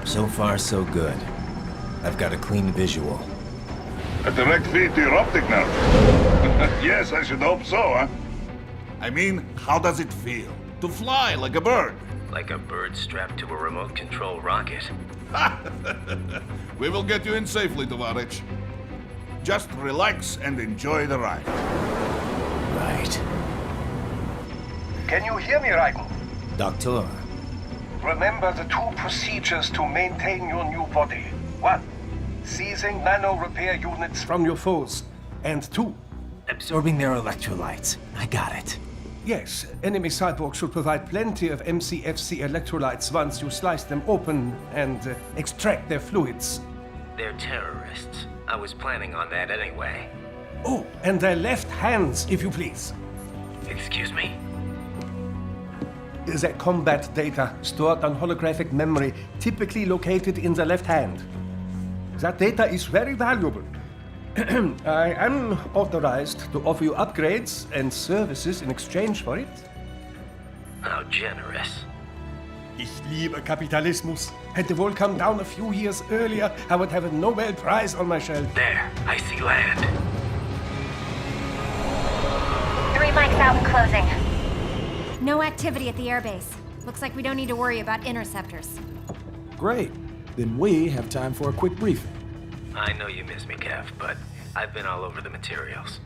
So far, so good. I've got a clean visual. A direct feed to your optic nerve. Yes, I should hope so, huh? I mean, how does it feel? To fly like a bird? Like a bird strapped to a remote control rocket. We will get you in safely, Tovarich. Just relax and enjoy the ride. Right. Can you hear me, Raiden? Doctor. Remember the two procedures to maintain your new body. 1. Seizing nano-repair units from your foes. And 2. Absorbing their electrolytes. I got it. Yes, enemy cyborgs should provide plenty of MCFC electrolytes once you slice them open and extract their fluids. They're terrorists. I was planning on that anyway. Oh, and their left hands, if you please. Excuse me? The combat data stored on holographic memory, typically located in the left hand. That data is very valuable. I am authorized to offer you upgrades and services in exchange for it. How generous. Ich liebe Kapitalismus. Had the wall come down a few years earlier, I would have a Nobel Prize on my shelf. There, I see land. 3 mics out and closing. No activity at the airbase. Looks like we don't need to worry about interceptors. Great. Then we have time for a quick briefing. I know you miss me, Kev, but I've been all over the materials.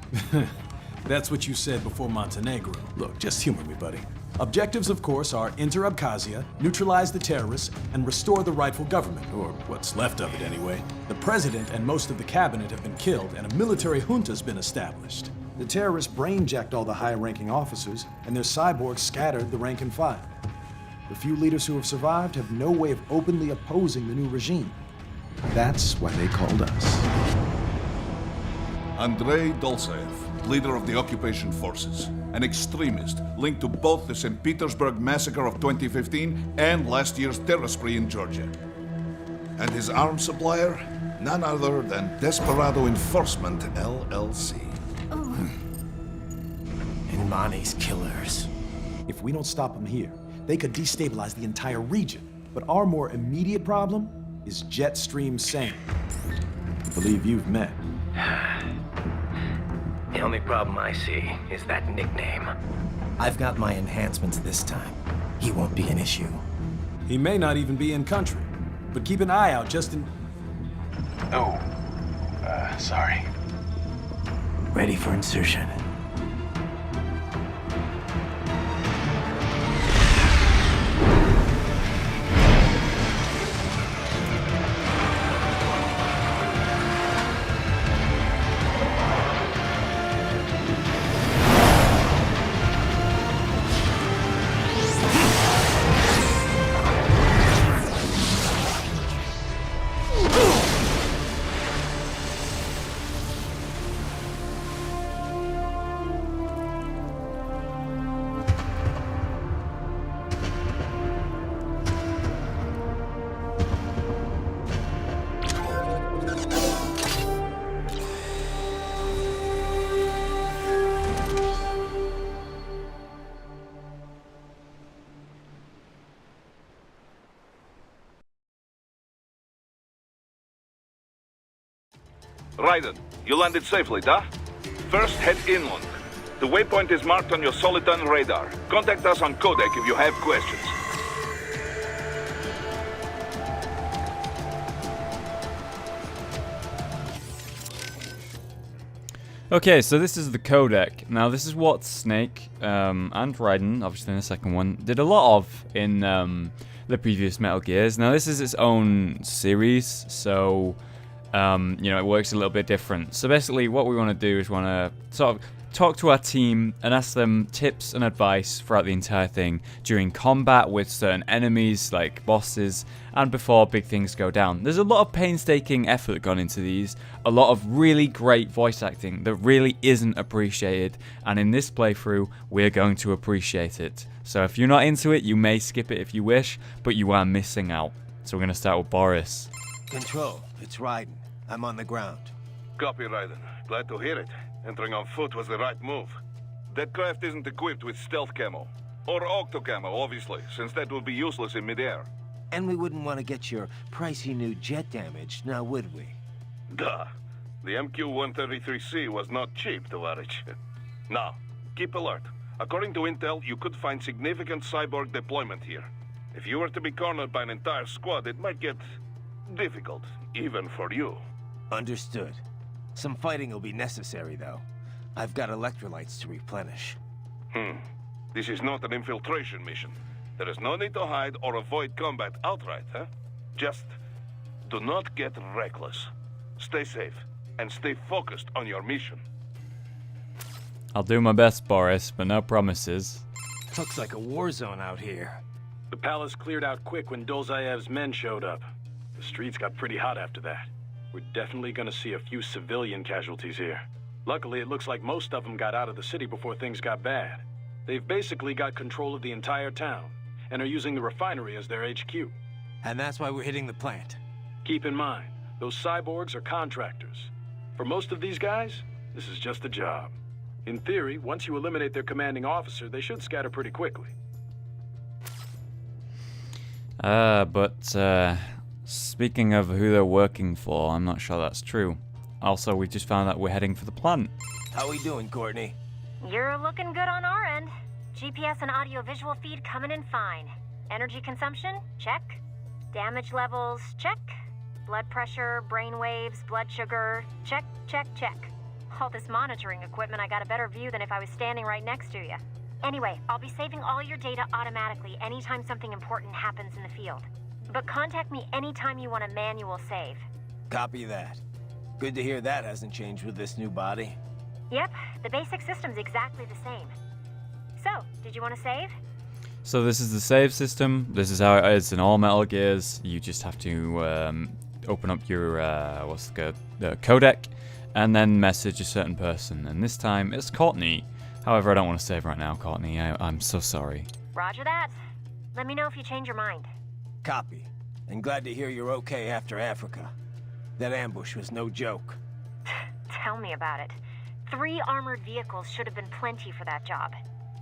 That's what you said before Montenegro. Look, just humor me, buddy. Objectives, of course, are enter Abkhazia, neutralize the terrorists, and restore the rightful government, or what's left of it anyway. The president and most of the cabinet have been killed, and a military junta's been established. The terrorists brain-jacked all the high-ranking officers, and their cyborgs scattered the rank and file. The few leaders who have survived have no way of openly opposing the new regime. That's why they called us. Andrei Dolzaev, leader of the occupation forces, an extremist linked to both the St. Petersburg massacre of 2015 and last year's terror spree in Georgia. And his arms supplier, none other than Desperado Enforcement, LLC. And Mani's killers. If we don't stop them here, they could destabilize the entire region. But our more immediate problem is Jetstream Sam. I believe you've met. The only problem I see is that nickname. I've got my enhancements this time. He won't be an issue. He may not even be in country, but keep an eye out just in... Oh, sorry. Ready for insertion. Raiden, you landed safely, da? First, head inland. The waypoint is marked on your Soliton radar. Contact us on codec if you have questions. Okay, so this is the codec. Now, this is what Snake and Raiden, obviously in the second one, did a lot of in the previous Metal Gears. Now, this is its own series, so you know, it works a little bit different. So basically, what we want to do is want to sort of talk to our team and ask them tips and advice throughout the entire thing during combat with certain enemies like bosses and before big things go down. There's a lot of painstaking effort gone into these, a lot of really great voice acting that really isn't appreciated, and in this playthrough we're going to appreciate it. So if you're not into it, you may skip it if you wish, but you are missing out. So we're going to start with Boris. Control, it's Raiden. I'm on the ground. Copy, Raiden. Glad to hear it. Entering on foot was the right move. That craft isn't equipped with stealth camo. Or octo camo, obviously, since that would be useless in midair. And we wouldn't want to get your pricey new jet damaged, now would we? Duh. The MQ-133C was not cheap, Tovarich. Now, keep alert. According to intel, you could find significant cyborg deployment here. If you were to be cornered by an entire squad, it might get difficult, even for you. Understood. Some fighting will be necessary, though. I've got electrolytes to replenish. This is not an infiltration mission. There is no need to hide or avoid combat outright, huh? Just do not get reckless. Stay safe, and stay focused on your mission. I'll do my best, Boris, but no promises. Looks like a war zone out here. The palace cleared out quick when Dolzayev's men showed up. The streets got pretty hot after that. We're definitely gonna see a few civilian casualties here. Luckily, it looks like most of them got out of the city before things got bad. They've basically got control of the entire town, and are using the refinery as their HQ. And that's why we're hitting the plant. Keep in mind, those cyborgs are contractors. For most of these guys, this is just a job. In theory, once you eliminate their commanding officer, they should scatter pretty quickly. Speaking of who they're working for, I'm not sure that's true. Also, we just found out we're heading for the plant. How we doing, Courtney? You're looking good on our end. GPS and audio-visual feed coming in fine. Energy consumption? Check. Damage levels? Check. Blood pressure, brain waves, blood sugar? Check, check, check. All this monitoring equipment, I got a better view than if I was standing right next to you. Anyway, I'll be saving all your data automatically anytime something important happens in the field. But contact me anytime you want a manual save. Copy that. Good to hear that hasn't changed with this new body. Yep, the basic system's exactly the same. So, did you want to save? So this is the save system. This is how it is in all Metal Gears. You just have to open up your the codec and then message a certain person. And this time it's Courtney. However, I don't want to save right now, Courtney. I'm so sorry. Roger that. Let me know if you change your mind. Copy. And glad to hear you're okay after Africa. That ambush was no joke. Tell me about it. 3 armored vehicles should have been plenty for that job.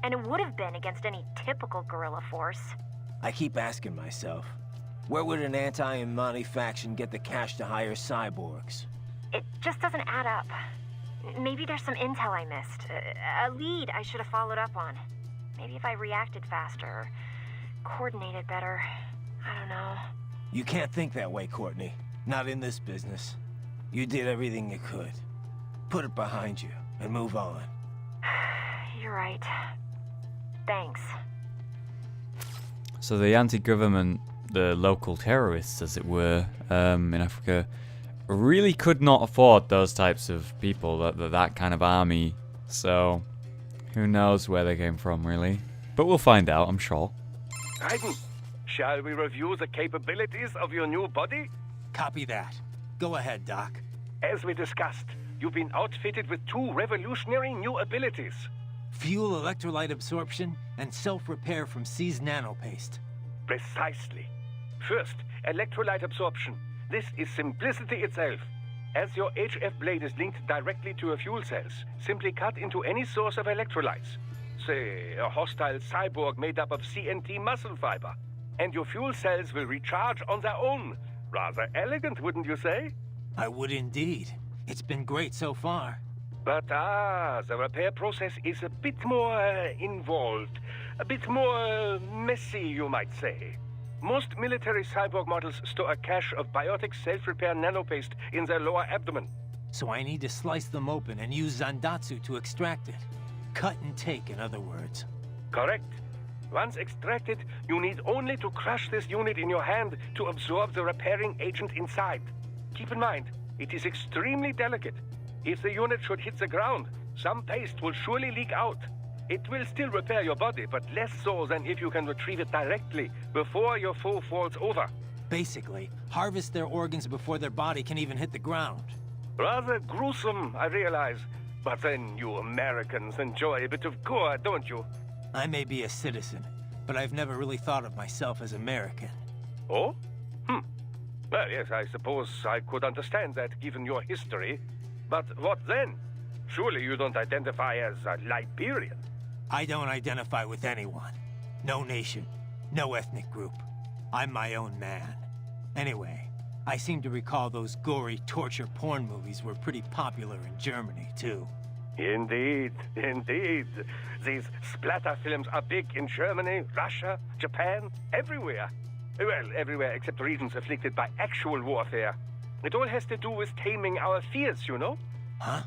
And it would have been against any typical guerrilla force. I keep asking myself, where would an anti-Imani faction get the cash to hire cyborgs? It just doesn't add up. Maybe there's some intel I missed. A lead I should have followed up on. Maybe if I reacted faster, or coordinated better. I don't know. You can't think that way, Courtney. Not in this business. You did everything you could. Put it behind you and move on. You're right. Thanks. So the anti-government, the local terrorists, as it were, in Africa, really could not afford those types of people, that kind of army. So, who knows where they came from, really. But we'll find out, I'm sure. Raiden, shall we review the capabilities of your new body? Copy that. Go ahead, Doc. As we discussed, you've been outfitted with 2 revolutionary new abilities. Fuel electrolyte absorption and self-repair from seized nanopaste. Precisely. First, electrolyte absorption. This is simplicity itself. As your HF blade is linked directly to your fuel cells, simply cut into any source of electrolytes. Say, a hostile cyborg made up of CNT muscle fiber. And your fuel cells will recharge on their own. Rather elegant, wouldn't you say? I would indeed. It's been great so far. But the repair process is a bit more involved. A bit more messy, you might say. Most military cyborg models store a cache of biotic self-repair nanopaste in their lower abdomen. So I need to slice them open and use Zandatsu to extract it. Cut and take, in other words. Correct. Once extracted, you need only to crush this unit in your hand to absorb the repairing agent inside. Keep in mind, it is extremely delicate. If the unit should hit the ground, some paste will surely leak out. It will still repair your body, but less so than if you can retrieve it directly before your foe falls over. Basically, harvest their organs before their body can even hit the ground. Rather gruesome, I realize. But then you Americans enjoy a bit of gore, don't you? I may be a citizen, but I've never really thought of myself as American. Oh? Well, yes, I suppose I could understand that given your history. But what then? Surely you don't identify as a Liberian. I don't identify with anyone. No nation, no ethnic group. I'm my own man. Anyway, I seem to recall those gory torture porn movies were pretty popular in Germany, too. Indeed, indeed. These splatter films are big in Germany, Russia, Japan, everywhere. Well, everywhere except regions afflicted by actual warfare. It all has to do with taming our fears, you know? Huh?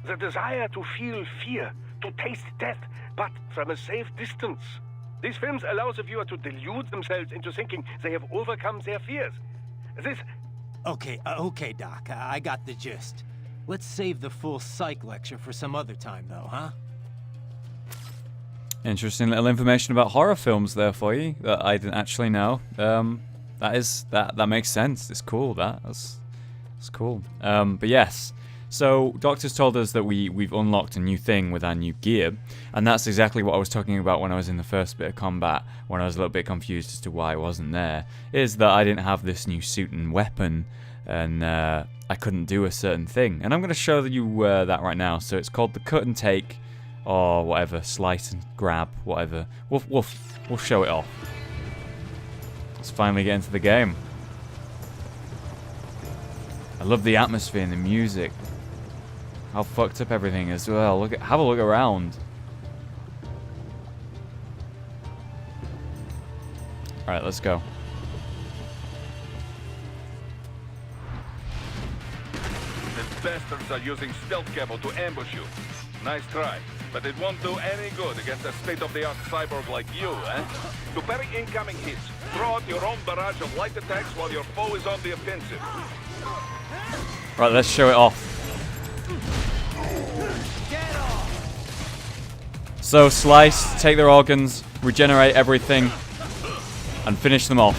The desire to feel fear, to taste death, but from a safe distance. These films allow the viewer to delude themselves into thinking they have overcome their fears. This... Okay, Doc. I got the gist. Let's save the full psych lecture for some other time, though, huh? Interesting little information about horror films there for you that I didn't actually know. That makes sense. It's cool. That's cool. But yes. So Doctor's told us that we've unlocked a new thing with our new gear, and that's exactly what I was talking about when I was in the first bit of combat, when I was a little bit confused as to why it wasn't there, is that I didn't have this new suit and weapon, and I couldn't do a certain thing. And I'm going to show you that right now. So it's called the cut and take, or whatever, slice and grab, whatever. We'll show it off. Let's finally get into the game. I love the atmosphere and the music. How fucked up everything is as well. Have a look around. Alright, let's go. The bastards are using stealth camo to ambush you. Nice try, but it won't do any good against a state-of-the-art cyborg like you, eh? To parry incoming hits, throw out your own barrage of light attacks while your foe is on the offensive. Right, let's show it off. So slice, take their organs, regenerate everything, and finish them off.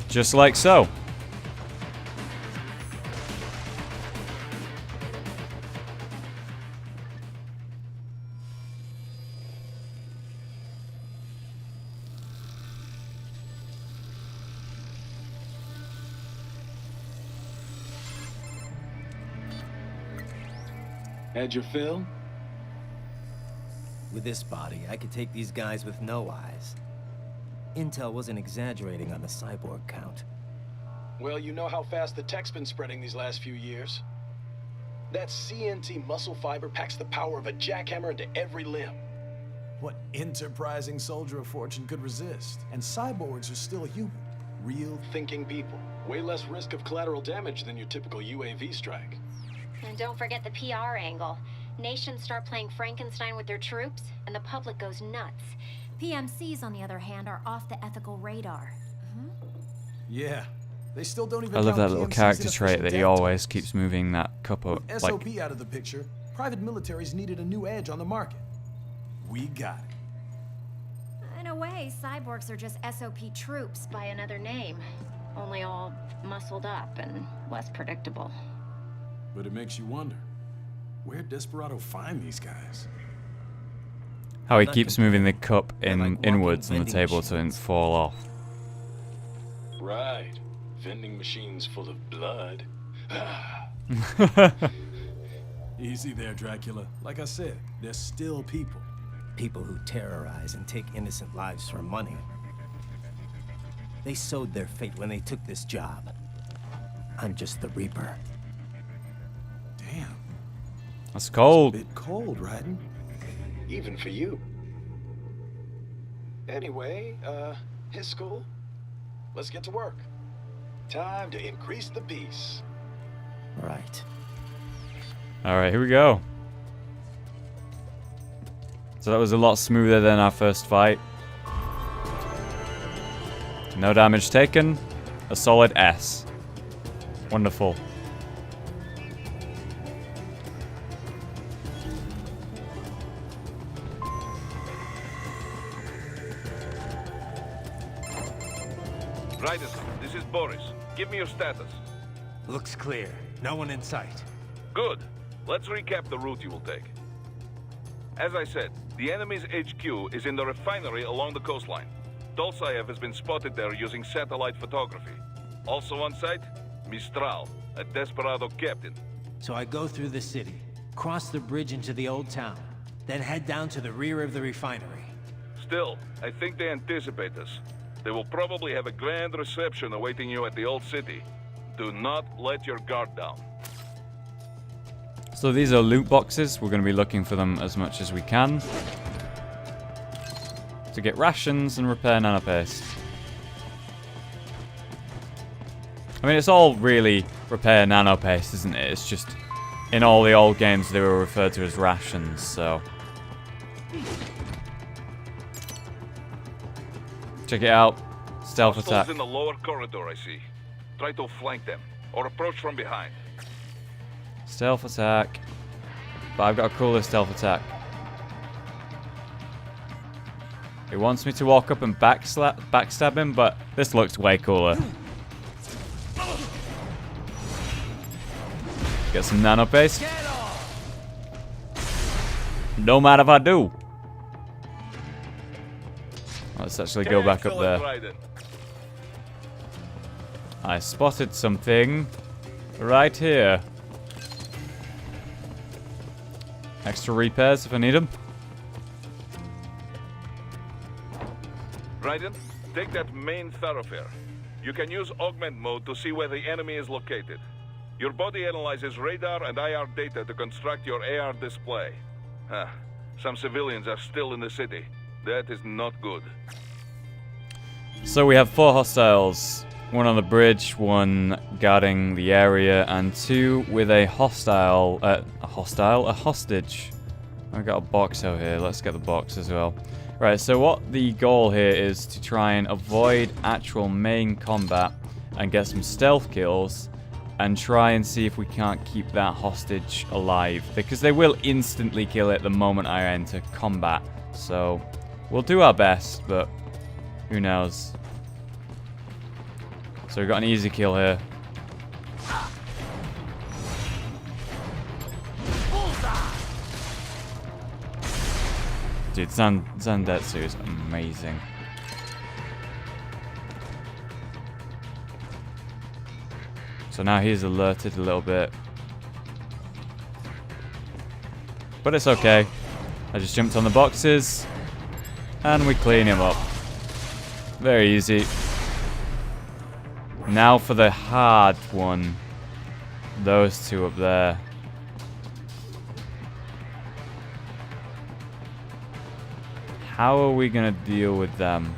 Just like so. Had your fill? With this body, I could take these guys with no eyes. Intel wasn't exaggerating on the cyborg count. Well, you know how fast the tech's been spreading these last few years. That CNT muscle fiber packs the power of a jackhammer into every limb. What enterprising soldier of fortune could resist? And cyborgs are still human. Real Thinking people. Way less risk of collateral damage than your typical UAV strike. And don't forget the PR angle. Nations start playing Frankenstein with their troops, and the public goes nuts. PMCs, on the other hand, are off the ethical radar. Yeah. They still don't even I love count that little PMCs character in trait official that he death always tolls. keeps moving that cup up. With Like, SOP out of the picture, private militaries needed a new edge on the market. We got it. In a way, cyborgs are just SOP troops by another name. Only all muscled up and less predictable. But it makes you wonder, where'd Desperado find these guys? how he Not keeps complaining. moving the cup They're like walking inwards on the vending table so it doesn't machines. fall off. Right. Vending machines full of blood. Easy there, Dracula. Like I said, they're still people. People who terrorize and take innocent lives for money. They sowed their fate when they took this job. I'm just the Reaper. Damn. That's cold. A bit cold, Raiden. Even for you. Anyway, his school. Let's get to work. Time to increase the peace. Right. Alright, here we go. So that was a lot smoother than our first fight. No damage taken. A solid S. Wonderful. Raiden, this is Boris. Give me your status. Looks clear. No one in sight. Good. Let's recap the route you will take. As I said, the enemy's HQ is in the refinery along the coastline. Dolsaev has been spotted there using satellite photography. Also on site, Mistral, a Desperado captain. So I go through the city, cross the bridge into the old town, then head down to the rear of the refinery. Still, I think they anticipate us. They will probably have a grand reception awaiting you at the old city. Do not let your guard down. So these are loot boxes. We're going to be looking for them as much as we can to get rations and repair nanopaste. I mean, it's all really repair nanopaste, isn't it? It's just in all the old games they were referred to as rations, so. Check it out. Stealth attack. In the lower corridor, I see. Try to flank them or approach from behind. Stealth attack. But I've got a cooler stealth attack. He wants me to walk up and backstab him, but this looks way cooler. Get some nano paste. No matter if I do. Let's actually go back up there. I spotted something right here. Extra repairs if I need them. Raiden, take that main thoroughfare. You can use augment mode to see where the enemy is located. Your body analyzes radar and IR data to construct your AR display. Some civilians are still in the city. That is not good. So we have 4 hostiles. 1 on the bridge, 1 guarding the area, and 2 with a hostile. A hostage. I got a box out here. Let's get the box as well. Right, so what the goal here is to try and avoid actual main combat and get some stealth kills and try and see if we can't keep that hostage alive, because they will instantly kill it the moment I enter combat. So we'll do our best, but who knows. So we've got an easy kill here. Dude, Zandetsu is amazing. So now he's alerted a little bit. But it's okay. I just jumped on the boxes and we clean him up. Very easy. Now for the hard one. Those 2 up there. How are we gonna deal with them?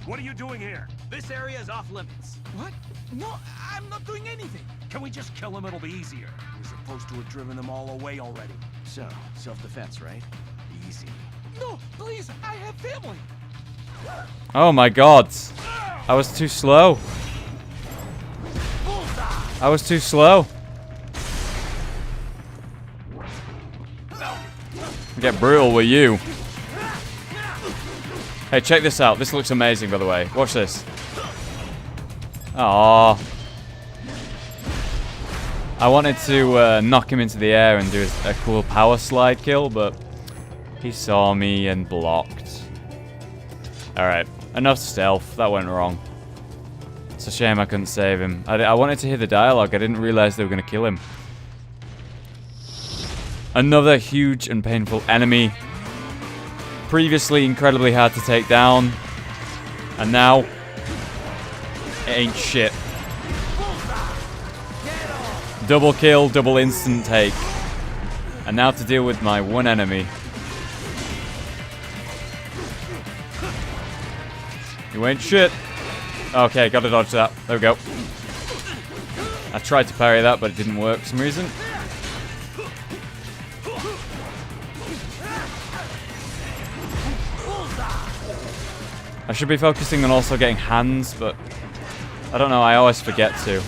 What are you doing here? This area is off limits. What? No, I'm not doing anything. Can we just kill them? It'll be easier. We're supposed to have driven them all away already. So, self-defense, right? Easy. No, please, I have family. Oh my god. I was too slow. I was too slow. Get brutal with you. Hey, check this out. This looks amazing, by the way. Watch this. Aww. I wanted to knock him into the air and do a cool power slide kill, but he saw me and blocked. Alright, enough stealth. That went wrong. It's a shame I couldn't save him. I wanted to hear the dialogue. I didn't realize they were going to kill him. Another huge and painful enemy. Previously incredibly hard to take down. And now, it ain't shit. Double kill, double instant take. And now to deal with my one enemy. You ain't shit. Okay, gotta dodge that. There we go. I tried to parry that, but it didn't work for some reason. I should be focusing on also getting hands, but I don't know, I always forget to.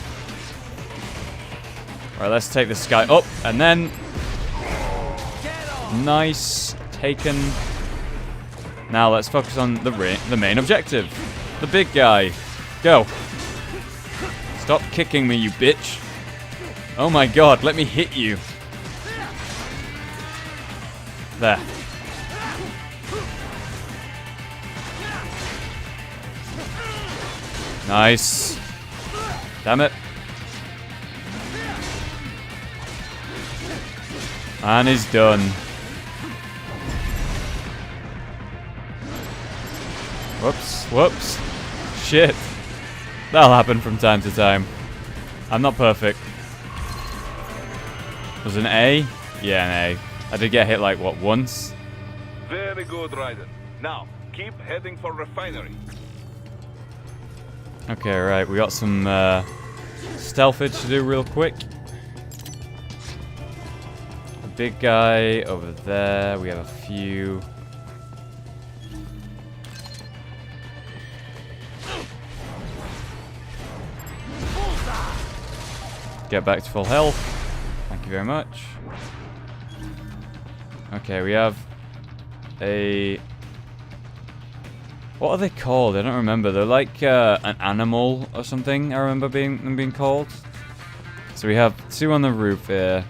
Alright, let's take this guy up, and then... Nice. Taken. Now let's focus on the main objective. The big guy. Go. Stop kicking me, you bitch. Oh my god, let me hit you. There. Nice. Damn it. And he's done. Whoops, whoops. Shit. That'll happen from time to time. I'm not perfect. Was it an A? Yeah, an A. I did get hit like, what, once? Very good, Raiden. Now, keep heading for refinery. Okay, right. We got some stealthage to do real quick. A big guy over there. We have a few. Get back to full health. Thank you very much. Okay, we have a... What are they called? I don't remember. They're like an animal or something, I remember them being called. So we have two on the roof here.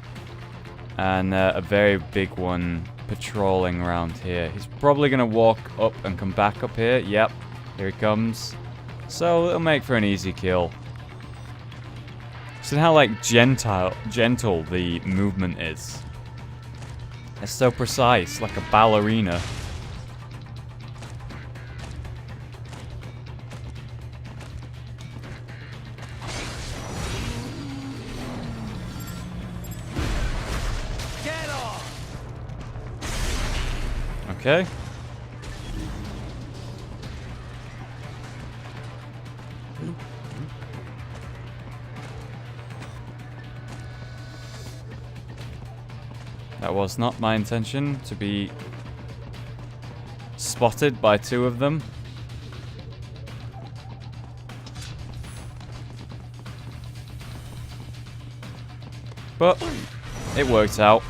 And a very big one patrolling around here. He's probably going to walk up and come back up here. Yep, here he comes. So it'll make for an easy kill. So how like gentle the movement is. It's so precise, like a ballerina. Get off! Okay. That was not my intention to be spotted by two of them. But it worked out.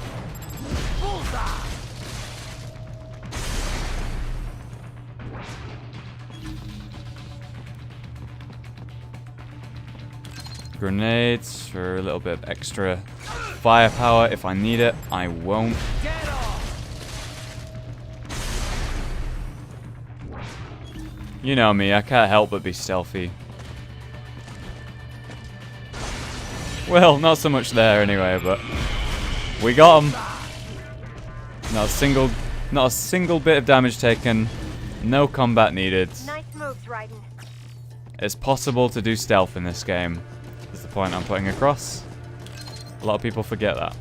Grenades for a little bit of extra firepower if I need it. I won't. You know me, I can't help but be stealthy. Well, not so much there anyway, but we got him. Not a single bit of damage taken. No combat needed. Nice moves, Raiden. It's possible to do stealth in this game. Is the point I'm putting across. A lot of people forget that.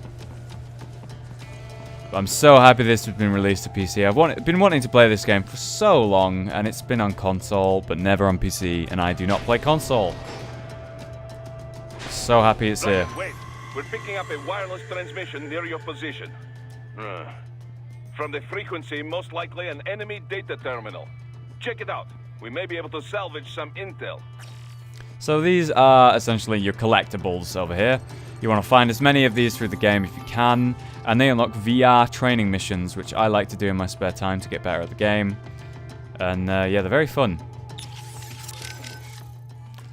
But I'm so happy this has been released to PC. I've been wanting to play this game for so long, and it's been on console, but never on PC, and I do not play console. So happy it's here. Wait, we're picking up a wireless transmission near your position. From the frequency, most likely an enemy data terminal. Check it out. We may be able to salvage some intel. So these are essentially your collectibles over here. You want to find as many of these through the game if you can, and they unlock VR training missions, which I like to do in my spare time to get better at the game. And yeah, they're very fun.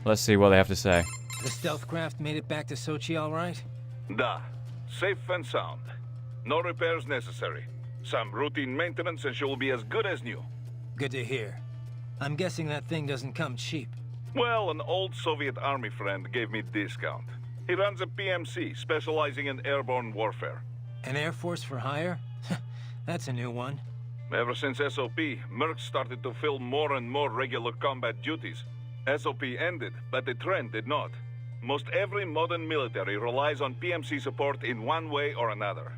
Let's see what they have to say. The stealth craft made it back to Sochi all right? Da. Safe and sound. No repairs necessary. Some routine maintenance and she will be as good as new. Good to hear. I'm guessing that thing doesn't come cheap. Well, an old Soviet army friend gave me discount. He runs a PMC, specializing in airborne warfare. An Air Force for hire? That's a new one. Ever since SOP, Mercs started to fill more and more regular combat duties. SOP ended, but the trend did not. Most every modern military relies on PMC support in one way or another.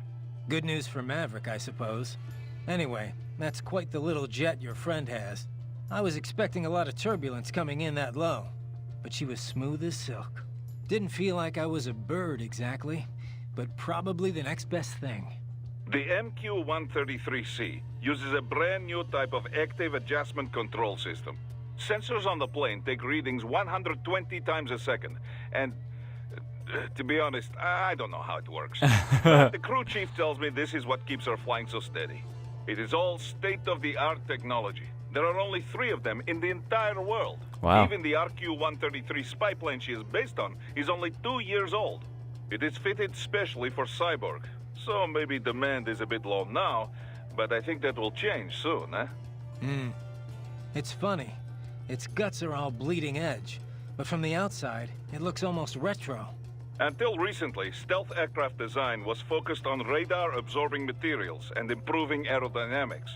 Good news for Maverick, I suppose. Anyway, that's quite the little jet your friend has. I was expecting a lot of turbulence coming in that low, but she was smooth as silk. Didn't feel like I was a bird exactly, but probably the next best thing. The MQ-133C uses a brand new type of active adjustment control system. Sensors on the plane take readings 120 times a second, and to be honest, I don't know how it works. But the crew chief tells me this is what keeps her flying so steady. It is all state-of-the-art technology. There are only 3 of them in the entire world. Wow. Even the RQ-133 spy plane she is based on is only 2 years old. It is fitted specially for Cyborg, so maybe demand is a bit low now, but I think that will change soon, eh? It's funny. Its guts are all bleeding edge, But from the outside, it looks almost retro. Until recently, stealth aircraft design was focused on radar-absorbing materials and improving aerodynamics.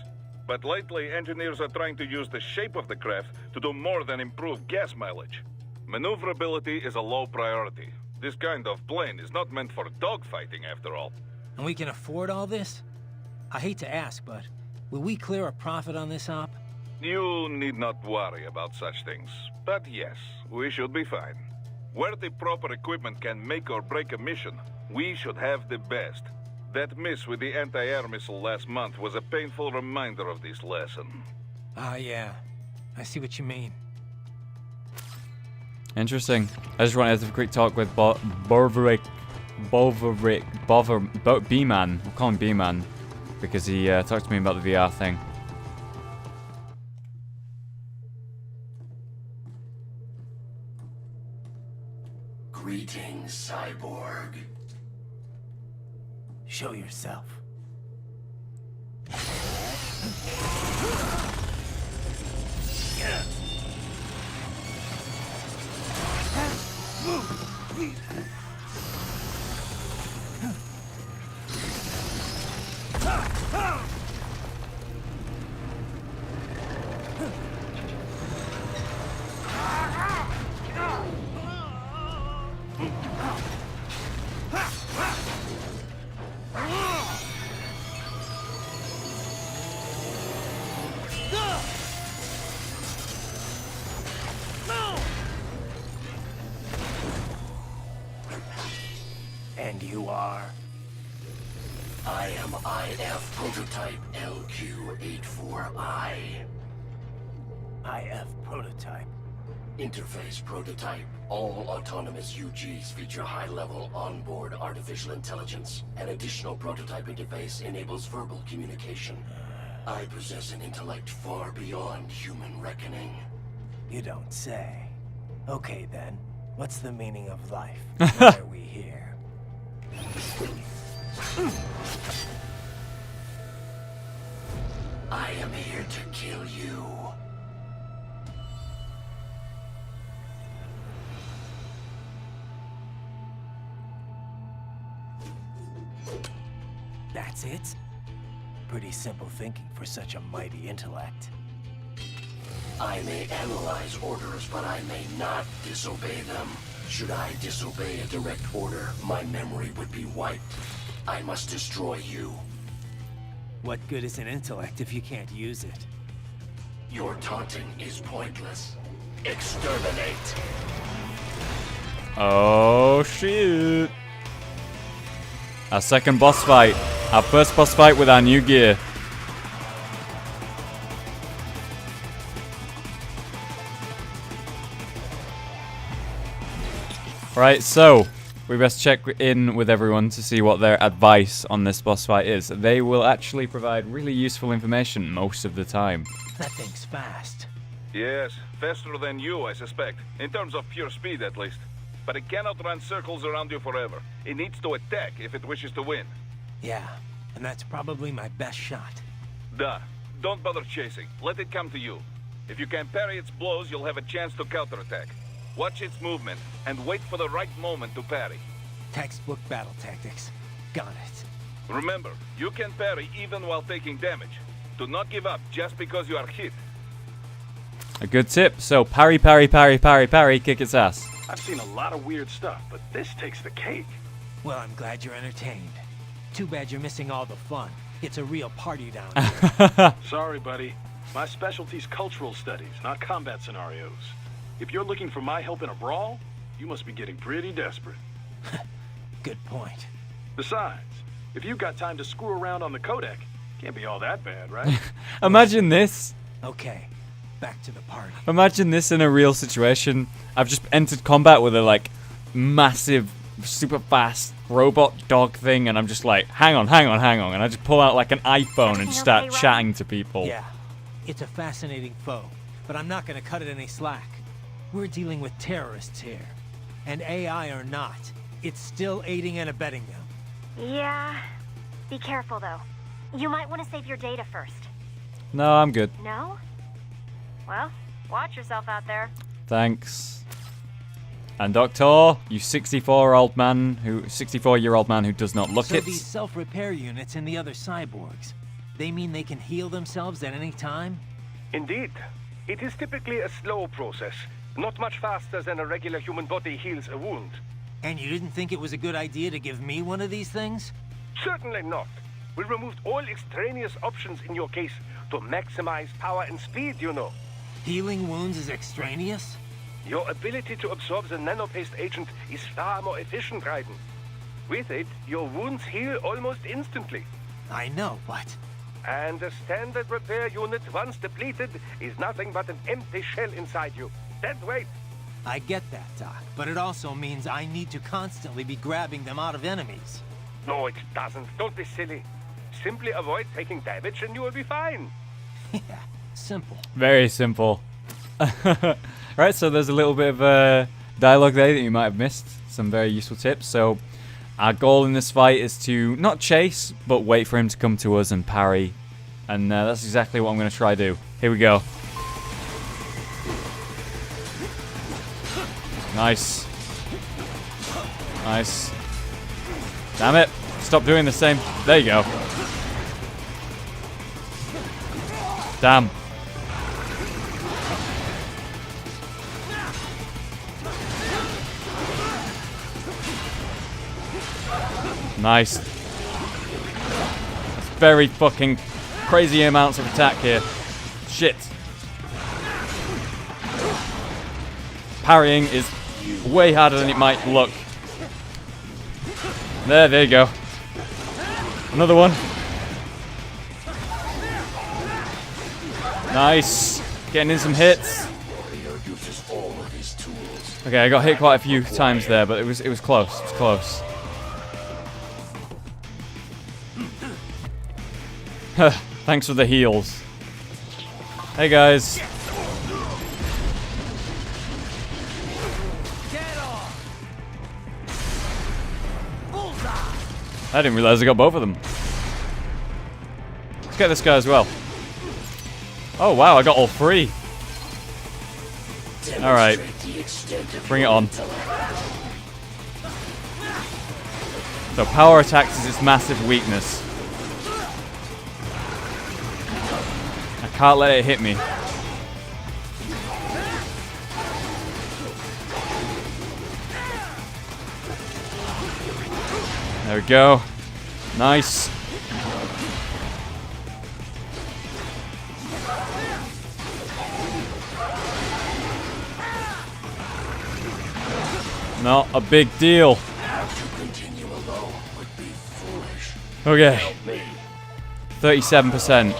But lately, engineers are trying to use the shape of the craft to do more than improve gas mileage. Maneuverability is a low priority. This kind of plane is not meant for dogfighting, after all. And we can afford all this? I hate to ask, but will we clear a profit on this op? You need not worry about such things. But yes, we should be fine. Where the proper equipment can make or break a mission, we should have the best. That miss with the anti-air missile last month was a painful reminder of this lesson. Ah, yeah. I see what you mean. Interesting. I just wanted to have a quick talk with B-Man. We'll call him B-Man because he talked to me about the VR thing. Greetings, cyborg. Show yourself. And you are? I am IF prototype LQ84I. IF prototype. Interface prototype. All autonomous UGs feature high-level onboard artificial intelligence. An additional prototype interface enables verbal communication. I possess an intellect far beyond human reckoning. You don't say. Okay then, what's the meaning of life? Why are we here? I am here to kill you. That's it? Pretty simple thinking for such a mighty intellect. I may analyze orders, but I may not disobey them. Should I disobey a direct order, my memory would be wiped. I must destroy you. What good is an intellect if you can't use it? Your taunting is pointless. Exterminate. Oh shit. Our second boss fight. Our first boss fight with our new gear. Right, so we best check in with everyone to see what their advice on this boss fight is. They will actually provide really useful information most of the time. That thing's fast. Yes, faster than you, I suspect. In terms of pure speed, at least. But it cannot run circles around you forever. It needs to attack if it wishes to win. Yeah, and that's probably my best shot. Duh. Don't bother chasing. Let it come to you. If you can parry its blows, you'll have a chance to counterattack. Watch its movement, and wait for the right moment to parry. Textbook battle tactics. Got it. Remember, you can parry even while taking damage. Do not give up just because you are hit. A good tip. So parry, parry, parry, parry, parry, kick its ass. I've seen a lot of weird stuff, but this takes the cake. Well, I'm glad you're entertained. Too bad you're missing all the fun. It's a real party down here. Sorry, buddy. My specialty's cultural studies, not combat scenarios. If you're looking for my help in a brawl, you must be getting pretty desperate. Good point. Besides, if you've got time to screw around on the codec, can't be all that bad, right? Imagine this. Okay, back to the party. Imagine this in a real situation. I've just entered combat with a like massive, super fast robot dog thing, and I'm just like, hang on, hang on, hang on, and I just pull out like an iPhone and start okay, chatting to people. Yeah, it's a fascinating foe, but I'm not gonna cut it any slack. We're dealing with terrorists here. And AI or not, it's still aiding and abetting them. Yeah. Be careful, though. You might want to save your data first. No, I'm good. No? Well, watch yourself out there. Thanks. And Doctor, you 64-year-old man who does not look so it. These self-repair units in the other cyborgs, they mean they can heal themselves at any time? Indeed. It is typically a slow process, not much faster than a regular human body heals a wound. And you didn't think it was a good idea to give me one of these things? Certainly not. We removed all extraneous options in your case to maximize power and speed, you know. Healing wounds is extraneous? Your ability to absorb the nanopaste agent is far more efficient, Raiden. With it, your wounds heal almost instantly. I know, but... And a standard repair unit, once depleted, is nothing but an empty shell inside you. Dead weight. I get that, Doc, but it also means I need to constantly be grabbing them out of enemies. No, it doesn't. Don't be silly. Simply avoid taking damage and you will be fine. Yeah, simple. Very simple. Right, so there's a little bit of dialogue there that you might have missed. Some very useful tips. So our goal in this fight is to not chase, but wait for him to come to us and parry. And that's exactly what I'm going to try to do. Here we go. Nice. Nice. Damn it. Stop doing the same. There you go. Damn. Nice. That's very fucking crazy amounts of attack here. Shit. Parrying is way harder than it might look. There you go. Another one. Nice. Getting in some hits. Okay, I got hit quite a few times there, but it was close. It was close. Thanks for the heals. Hey guys. I didn't realize I got both of them. Let's get this guy as well. Oh wow, I got all three. Alright. Bring it on. So power attacks is its massive weakness. I can't let it hit me. There we go. Nice. Not a big deal. Okay. 37%.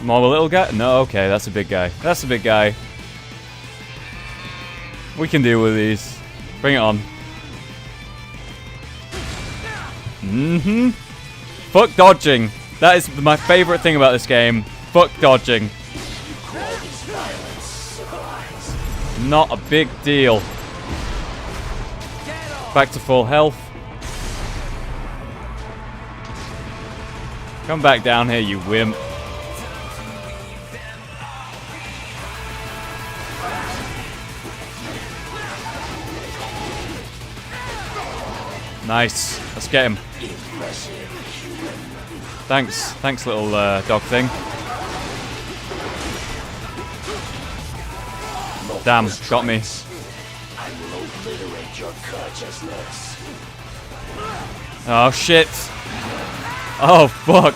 More of a little guy? No, okay, that's a big guy. That's a big guy. We can deal with these. Bring it on. Fuck dodging. That is my favorite thing about this game. Fuck dodging. Not a big deal. Back to full health. Come back down here, you wimp. Nice. Let's get him. Thanks, little dog thing. Damn, got me. Oh shit. Oh fuck.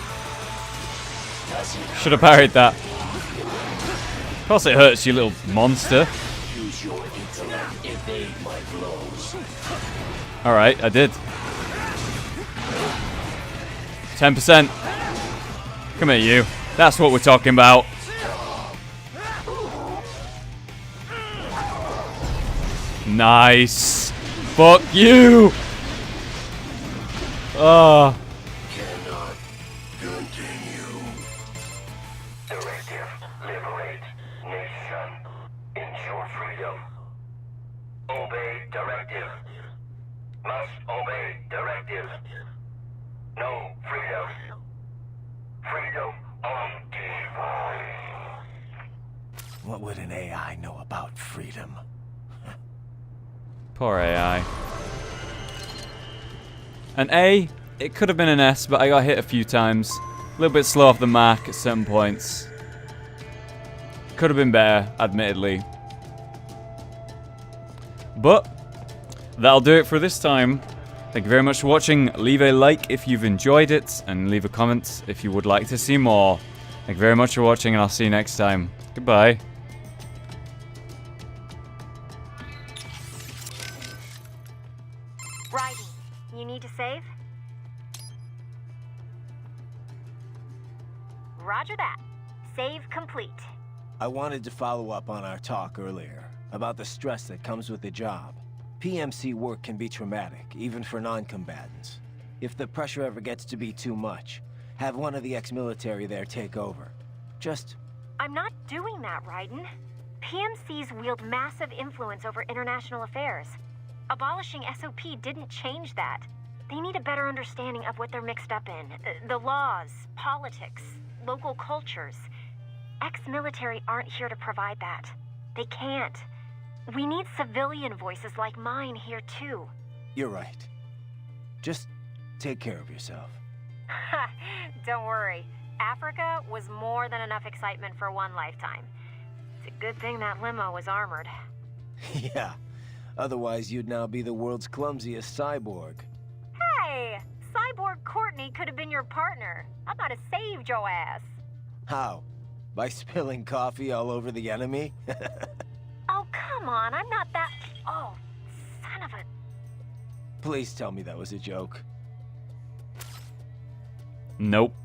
Should have parried that. Of course it hurts, you little monster. Alright, I did. 10%. Come here, you. That's what we're talking about. Nice. Fuck you. Cannot continue. Directive. Liberate. Nation. Ensure freedom. Obey directive. Must obey directive. No freedom. Freedom on device. What would an AI know about freedom? Poor AI. An A, it could have been an S, but I got hit a few times. A little bit slow off the mark at certain points. Could have been better, admittedly. But that'll do it for this time. Thank you very much for watching. Leave a like if you've enjoyed it, and leave a comment if you would like to see more. Thank you very much for watching, and I'll see you next time. Goodbye. Riding. You need to save? Roger that. Save complete. I wanted to follow up on our talk earlier about the stress that comes with the job. PMC work can be traumatic, even for non-combatants. If the pressure ever gets to be too much, have one of the ex-military there take over. I'm not doing that, Raiden. PMCs wield massive influence over international affairs. Abolishing SOP didn't change that. They need a better understanding of what they're mixed up in. The laws, politics, local cultures. Ex-military aren't here to provide that. They can't. We need civilian voices like mine here too. You're right. Just take care of yourself. Don't worry. Africa was more than enough excitement for one lifetime. It's a good thing that limo was armored. Yeah. Otherwise, you'd now be the world's clumsiest cyborg. Hey! Cyborg Courtney could have been your partner. I might have saved your ass. How? By spilling coffee all over the enemy? Oh, come on. I'm not that... Oh, son of a... Please tell me that was a joke. Nope.